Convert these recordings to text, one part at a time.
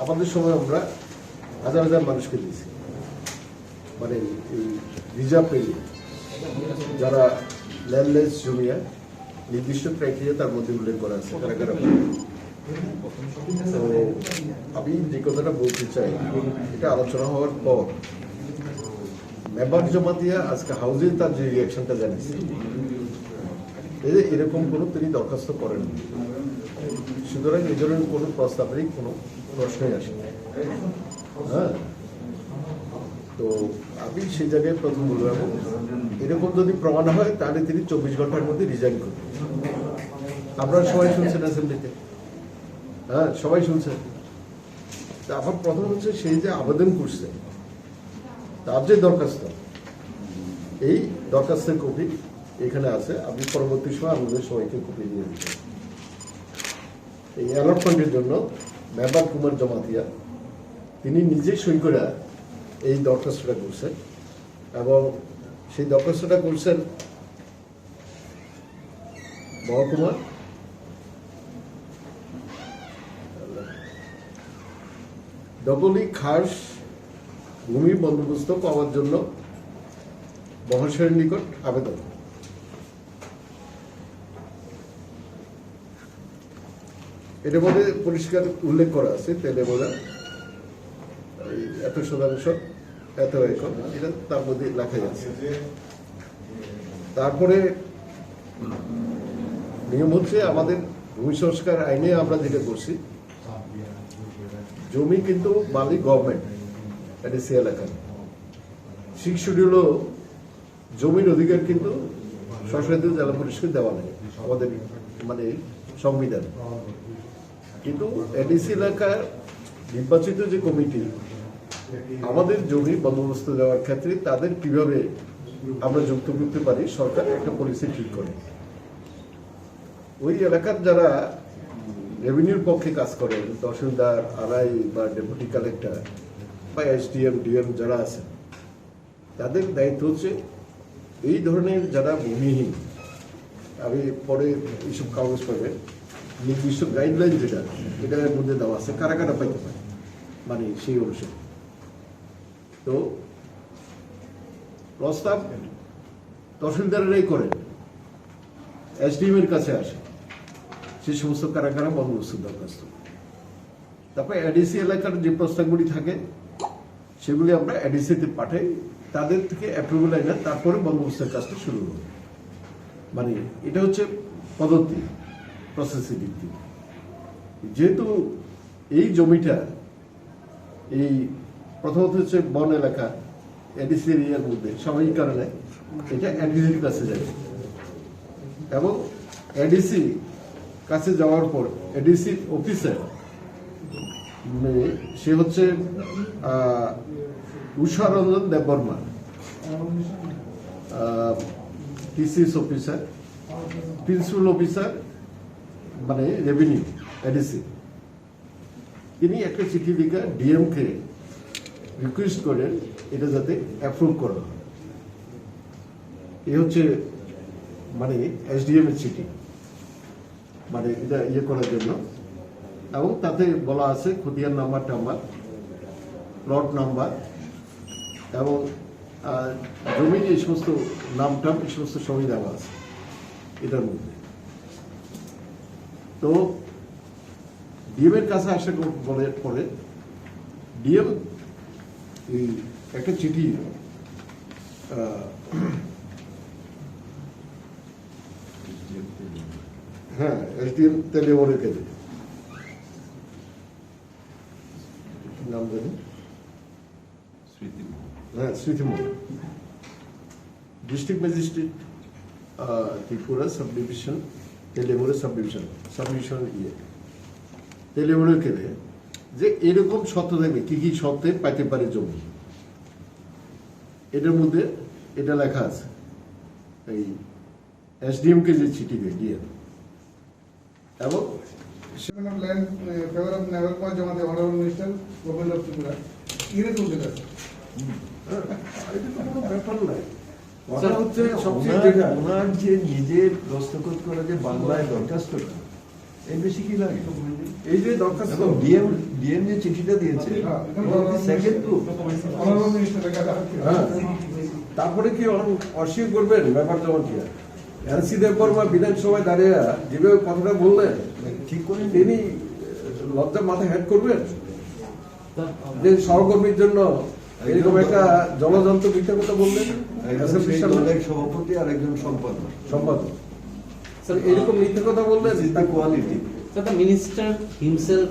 আমাদের সময় আমরা হাজার হাজার মানুষকে দিয়েছি, মানে এই রিজার্ভ এরিয়া যারা ল্যান্ডলেস জমিয়া নির্দিষ্ট ক্রাইটেরিয়া তার মধ্যে উল্লেখ করা আছে কারা কারা। তো আমি যে কথাটা বলতে চাই, এটা আলোচনা হওয়ার পর মেম্বার জমাতিয়া আজকে হাউজে তার যে রিয়াকশনটা জানিয়েছে, এরকম কোনো তিনি দরখাস্ত করেন, সুতরাং এই ধরনের কোনো প্রস্তাবেরই কোনো প্রশ্নই আসে না। হ্যাঁ, তো আমি সেই জায়গায় প্রথম বলবো, এবং এরকম যদি প্রমাণ হয় তাহলে তিনি 24 ঘন্টার মধ্যে রিজাইন করবেন। আপনারা সবাই শুনছেন অ্যাসেম্বলিতে, হ্যাঁ সবাই শুনছেন। আমার প্রথম হচ্ছে সেই যে আবেদন করছে তার যে দরখাস্ত, এই দরখাস্তের কপি এখানে আছে, আপনি পরবর্তী সময় আমাদের সবাইকে কপি দিয়ে দিচ্ছেন। এই অ্যালটমেন্টের জন্য মেম্বার কুমার জমাতিয়া তিনি নিজে সই করে এই দরখাস্তটা করছেন, এবং সেই দরখাস্তটা করছেন মহকুমা ডবলি খাস ভূমি বন্দোবস্ত পাওয়ার জন্য মহাশয়ের নিকট আবেদন। এটার মধ্যে পরিষ্কার উল্লেখ করা আছে তেলে বোঝা এত শতাংশ এত একর, এটা তার মধ্যে লেখা যাচ্ছে। তারপরে নিয়ম হচ্ছে আমাদের ভূমি সংস্কার আইনে আমরা যেটা করছি, জমি কিন্তু মালিক গভর্নমেন্ট, এডিসি এলাকা। 6 শিডিউলও জমির অধিকার কিন্তু সংসদীয় জেলা পরিষদকে দেওয়া নেই আমাদের মানে সংবিধান। কিন্তু এডিসি এলাকার নির্বাচিত যে কমিটি আমাদের জমি বন্দোবস্ত দেওয়ার ক্ষেত্রে তাদের কিভাবে আমরা যুক্ত করতে পারি, সরকার একটা পলিসি ঠিক করে। ওই এলাকার যারা রেভিনিউর পক্ষে কাজ করেন, তহসিলদার, আরআই বা ডেপুটি কালেক্টর বা এসডিএম, ডিএম যারা আছেন, তাদের দায়িত্ব হচ্ছে এই ধরনের যারা ভূমিহীন, আমি পরে এইসব কাগজ পাবেন, নির্দিষ্ট গাইডলাইন যেটা এটার মধ্যে দেওয়া আছে কারা কারা পাইতে পারে, মানে সেই অনুসারে। তো প্রস্তাব তহসিলদারেরাই করেন, এসডিএম এর কাছে আসে সে সমস্ত কারা কারা বন্দোবস্ত দরখাস্ত। তারপরে এডিসি এলাকার যে প্রস্তাবগুলি থাকে সেগুলি আমরা এডিসিতে পাঠাই, তাদের থেকে অ্যাপ্রুভাল আইনা তারপরে বন্দোবস্তের কাজটা শুরু হবে। মানে এটা হচ্ছে পদ্ধতি, প্রসেসের দিক থেকে। যেহেতু এই জমিটা এই প্রথমত হচ্ছে বন এলাকা, এডিসি এরিয়ার মধ্যে, স্বাভাবিক কারণে এটা এডিসির কাছে যাবে, এবং এডিসি কাছে যাওয়ার পর এডিসি অফিসার সে হচ্ছে Usha Ranjan Debbarma, TCS officer, principal officer মানে রেভিনিউ এডিসি, তিনি একটা চিঠি লিখে ডিএমকে রিকোয়েস্ট করেন এটা যাতে অ্যাপ্রুভ করা হয়। এ হচ্ছে মানে এসডিএম এর চিঠি, মানে এটা ইয়ে করার জন্য। এবং তাতে বলা আছে খতিয়ান নাম্বার টাম্বার, প্লট নাম্বার এবং জমির এই সমস্ত নাম টাম এই সমস্ত সবই দেওয়া আছে এটার মধ্যে। তো ডিএম এর কাছে আসা বলে পরে ডিএম এই একটা চিঠি হ্যাঁ এসডিএম তেলেবরের কাছে, নাম জানি হ্যাঁ Smritimohan, district magistrate Tripura sub division, তেলেবরের সাব ডিভিশন ইয়ে তেলেবরের কেড়ে যে এরকম শর্ত থাকবে, কি কি শর্তে পাইতে পারে জমি, এটার মধ্যে এটা লেখা আছে। এই এসডিএম কে যে চিঠি দেয় ডিএম, এবং ওনার যে নিজের দস্তখত করে যে বাংলায় দরখাস্তটা, এই বেশি কি লাগে? এই যে দরখাস্ত এবং ডিএম যে চিঠিটা দিয়েছে সেকেন্ড প্রুফ। হ্যাঁ, তারপরে কি অস্বীকার করবেন ব্যাপার যেমন কি এনসি দেববর্মা বিধানসভায় দাঁড়িয়ে যেভাবে কথাটা বললেন ঠিক করে তিনি লজ্জা মাথায় হেড করবেন যে সহকর্মীর জন্য এরকম একটা জলযন্ত্র মিথ্যা কথা বললেন একজন সেই দলের সভাপতি আর একজন সম্পাদক। সম্পাদক স্যার এরকম মিথ্যা কথা বললেন This is the quality. So the minister himself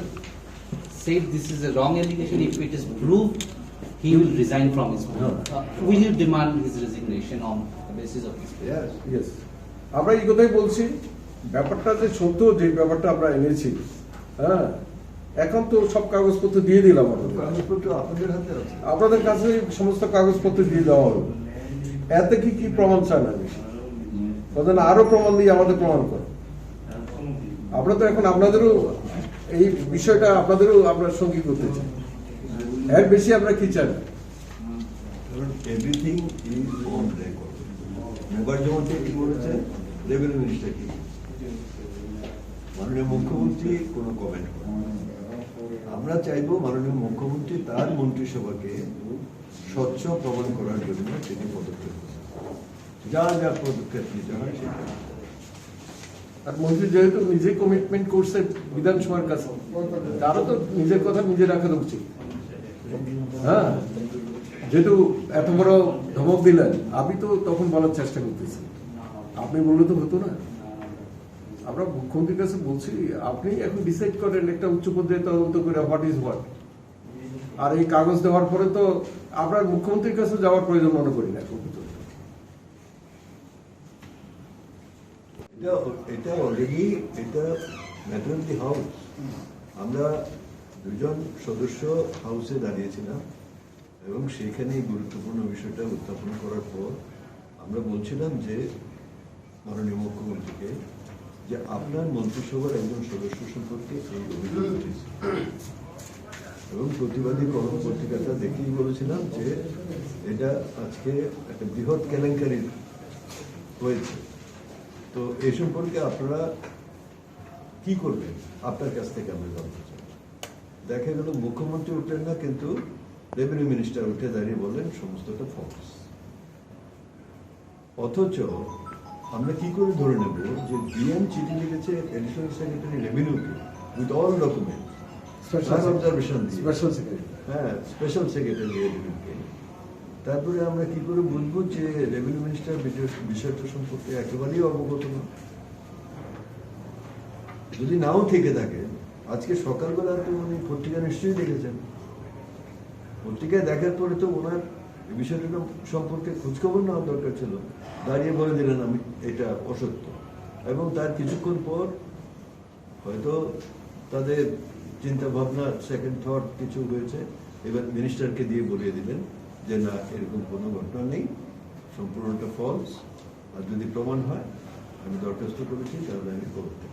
said this is a wrong allegation. If it is proved, he will resign from his post. Will you demand his resignation on the basis of this? Yes. Yes. আমরা এই কথাই বলছি ব্যাপারটা যে সত্য যে ব্যাপারটা আমরা এনেছি হ্যাঁ এখন তো সব কাগজপত্র দিয়ে দিলাম আপনাদের। কাগজপত্র আপনাদের হাতে আছে। আপনাদের কাছে সমস্ত কাগজপত্র দিয়ে দেওয়া হবে এতে কি কি প্রমাণ চান আমি বলেন আরো প্রমাণ দিয়ে আমাদের প্রমাণ করে আমরা তো এখন আপনাদেরও এই বিষয়টা আপনাদেরও আমরা সঙ্গী করতে চাই এর বেশি আমরা কি চাই everything is on record. Mobile জমাতে কি বলেছে, রেভিনিউ মিনিস্টার কি, মাননীয় মুখ্যমন্ত্রী কোনো কমেন্ট করেন। আমরা চাইবো মাননীয় মুখ্যমন্ত্রী তার মন্ত্রিসভাকে স্বচ্ছ প্রমাণ করার জন্য তিনি পদক্ষেপ করেন। যা যা পদক্ষেপ নিতে হয় সেটা। আর মন্ত্রী যেহেতু নিজে কমিটমেন্ট করছে বিধানসভার কাছে তারও তো নিজের কথা নিজে রাখা উচিত হ্যাঁ যেহেতু এত বড় ধমক দিলেন আমি তো তখন বলার চেষ্টা করতেছি আপনি বললে তো হতো না আমরা মুখ্যমন্ত্রীর কাছে বলছি আপনি এখন ডিসাইড করেন একটা উচ্চ পর্যায়ে তদন্ত করে হোয়াট ইজ হোয়াট আর এই কাগজ দেওয়ার পরে তো আপনার মুখ্যমন্ত্রীর কাছে যাওয়ার প্রয়োজন মনে করি না এটা অলরেডি এটা ম্যাটার অফ দি হাউস। আমরা দুজন সদস্য হাউসে দাঁড়িয়েছিলাম এবং সেখানে এই গুরুত্বপূর্ণ বিষয়টা উত্থাপন করার পর আমরা বলছিলাম যে মাননীয় মুখ্যমন্ত্রীকে যে আপনার মন্ত্রিসভার একজন সদস্য সম্পর্কে এই অভিযোগ উঠেছে এবং প্রতিবাদী কলম পত্রিকাটা দেখেই বলেছিলাম যে এটা আজকে একটা বৃহৎ কেলেঙ্কারি হয়েছে। তো এ সম্পর্কে আপনারা কি করবেন আপনার কাছ থেকে আমরা জানতে চাই। দেখা গেল মুখ্যমন্ত্রী উঠলেন না কিন্তু রেভিনিউ মিনিস্টার উঠে দাঁড়িয়ে বললেন সমস্তটা ফলস। অথচ আমরা কি করে ধরে নেব যে ডিএম চিঠি লিখেছে এডিশনাল সেক্রেটারি রেভিনিউকে with all document observation special secretary হ্যাঁ স্পেশাল সেক্রেটারি রেভিনিউকে। তারপরে আমরা কি করে বুঝবো যে রেভিনিউ মিনিস্টার বিষয়টা সম্পর্কে একেবারেই অবগত না। যদি নাও থেকে থাকে আজকে সকালবেলা তো উনি পত্রিকা নিশ্চয়ই দেখেছেন, পত্রিকায় দেখার পরে তো ওনার এই বিষয়টা সম্পর্কে খোঁজখবর নেওয়া দরকার ছিল। দাঁড়িয়ে বলে দিলেন আমি এটা অসত্য এবং তার কিছুক্ষণ পর হয়তো তাদের চিন্তা ভাবনা সেকেন্ড থট কিছু হয়েছে, এবার মিনিস্টারকে দিয়ে বলিয়ে দিলেন যে না এরকম কোনো ঘটনা নেই, সম্পূর্ণটা ফলস, আর যদি প্রমাণ হয় আমি দরখাস্ত করেছি তাহলে আমি করতে